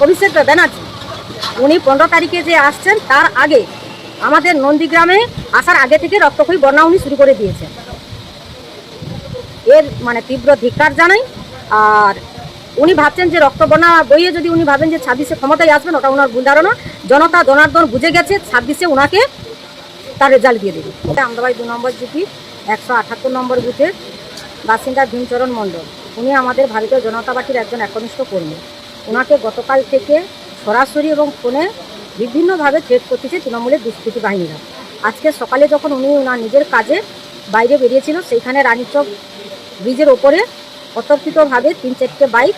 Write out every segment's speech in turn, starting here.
অভিষেক ব্যানার্জি উনি 15 তারিখে যে আসছেন তার আগে আমাদের নন্দীগ্রামে আসার আগে থেকে রক্তক্ষয়ী বন্যা উনি শুরু করে দিয়েছেন। এর মানে তীব্র ধিক্কার জানাই। আর উনি ভাবছেন যে রক্ত বন্যা বইয়ে যদি উনি ভাবেন যে 26-এ ক্ষমতায় আসবেন, ওটা ওনার ভুল ধারণা। জনতা জনার্দন বুঝে গেছে 26-এ ওনাকে তার রেজাল্ট দিয়ে দেবে। আমদাবাড়ি 2 নম্বর জিপি 178 নম্বর বুথের বাসিন্দা ভীমচরণ মণ্ডল, উনি আমাদের ভারতীয় জনতা পার্টির একজন একনিষ্ঠ কর্মী। ওনাকে গতকাল থেকে সরাসরি এবং ফোনে বিভিন্নভাবে থ্রেট করতেছে তৃণমূলের দুষ্কৃতী বাহিনীরা। আজকে সকালে যখন উনি ওনার নিজের কাজে বাইরে বেরিয়েছিল, সেইখানে রানীচক ব্রিজের ওপরে অতর্কিতভাবে 3-4টে বাইক,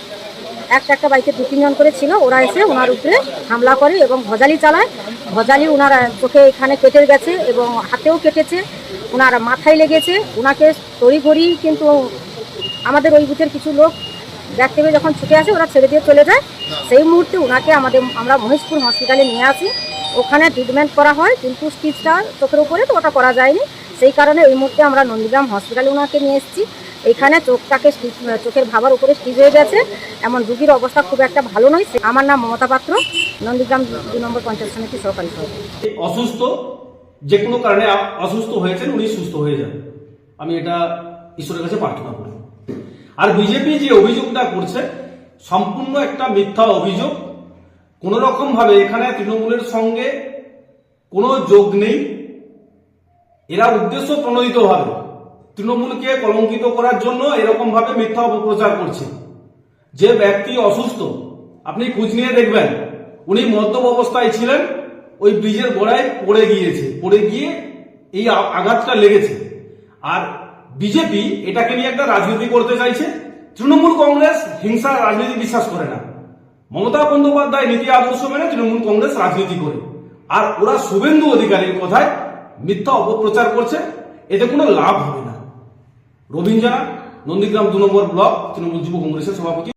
একটা বাইকে 2-3 জন করে ছিল, ওরা এসে ওনার উপরে হামলা করে এবং ভজালি চালায়। ভজালি ওনার চোখে এখানে কেটে গেছে এবং হাতেও কেটেছে, ওনার মাথায় লেগেছে। ওনাকে তড়িঘড়ি কিন্তু আমাদের ওই বুথের কিছু লোক ব্যাগ থেকে যখন ছুটে আসে ওরা ছেড়ে দিয়ে চলে যায়। সেই মুহূর্তে ওনাকে আমরা মহেশপুর হসপিটালে নিয়ে আসি, ওখানে ট্রিটমেন্ট করা হয়, কিন্তু স্টিচটা চোখের উপরে তো ওটা করা যায়নি। সেই কারণে এই মুহূর্তে আমরা নন্দীগ্রাম হসপিটালে ওনাকে নিয়ে এসেছি। এখানে চোখের ভাবার উপরে স্টিচ হয়ে গেছে, এমন রুগীর অবস্থা খুব একটা ভালো নয়। আমার নাম মমতা পাত্র, নন্দীগ্রাম 2 নম্বর পঞ্চায়েত সমিতি সহকারী সভাপতি। অসুস্থ, যে কোনো কারণে অসুস্থ হয়েছেন, উনি সুস্থ হয়ে যান, আমি এটা ঈশ্বরের কাছে প্রার্থনা করি। আর বিজেপি যে অভিযোগটা করছে সম্পূর্ণ একটা মিথ্যা অভিযোগ। কোন রকম ভাবে এখানে তৃণমূলের সঙ্গে কোনো যোগ নেই। এরা উদ্দেশ্য প্রণোদিত ভাবে তৃণমূলকে কলঙ্কিত করার জন্য এরকম ভাবে মিথ্যা অপপ্রচার করছে। যে ব্যক্তি অসুস্থ, আপনি খোঁজ নিয়ে দেখবেন, উনি মদ্যপ অবস্থায় ছিলেন, ওই ব্রিজের গোড়ায় পড়ে গিয়ে এই আঘাতটা লেগেছে। আর বিজেপি এটাকে নিয়ে একটা রাজনীতি করতে চাইছে। তৃণমূল কংগ্রেস হিংসার রাজনীতি বিশ্বাস করে না। মমতা বন্দ্যোপাধ্যায় নীতি আদর্শ মেনে তৃণমূল কংগ্রেস রাজনীতি করে, আর ওরা শুভেন্দু অধিকারীর কথায় মিথ্যা অপপ্রচার করছে। এতে কোনো লাভ হবে না। রবীন জানা, নন্দীগ্রাম 2 নম্বর ব্লক তৃণমূল যুব কংগ্রেসের সভাপতি।